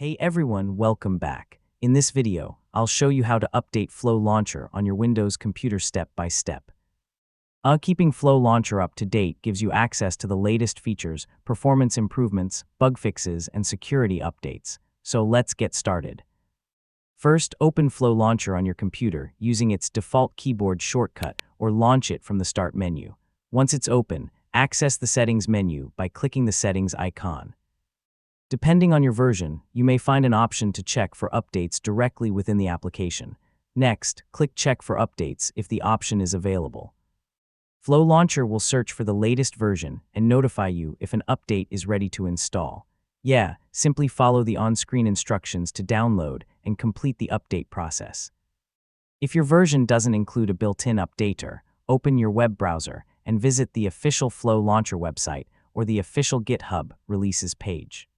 Hey everyone, welcome back. In this video, I'll show you how to update Flow Launcher on your Windows computer step by step. Keeping Flow Launcher up to date gives you access to the latest features, performance improvements, bug fixes, and security updates. So let's get started. First, open Flow Launcher on your computer using its default keyboard shortcut or launch it from the Start menu. Once it's open, access the Settings menu by clicking the Settings icon. Depending on your version, you may find an option to check for updates directly within the application. Next, click Check for Updates if the option is available. Flow Launcher will search for the latest version and notify you if an update is ready to install. Simply follow the on-screen instructions to download and complete the update process. If your version doesn't include a built-in updater, open your web browser and visit the official Flow Launcher website or the official GitHub releases page.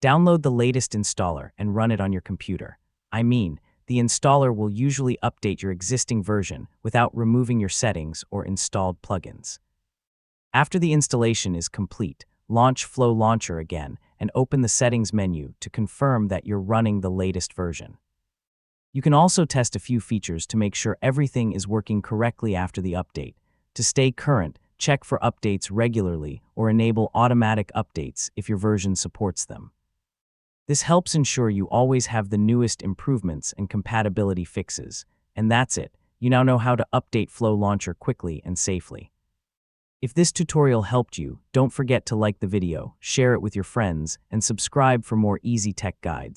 Download the latest installer and run it on your computer. The installer will usually update your existing version without removing your settings or installed plugins. After the installation is complete, launch Flow Launcher again and open the Settings menu to confirm that you're running the latest version. You can also test a few features to make sure everything is working correctly after the update. To stay current, check for updates regularly or enable automatic updates if your version supports them. This helps ensure you always have the newest improvements and compatibility fixes. And that's it. You now know how to update Flow Launcher quickly and safely. If this tutorial helped you, don't forget to like the video, share it with your friends, and subscribe for more easy tech guides.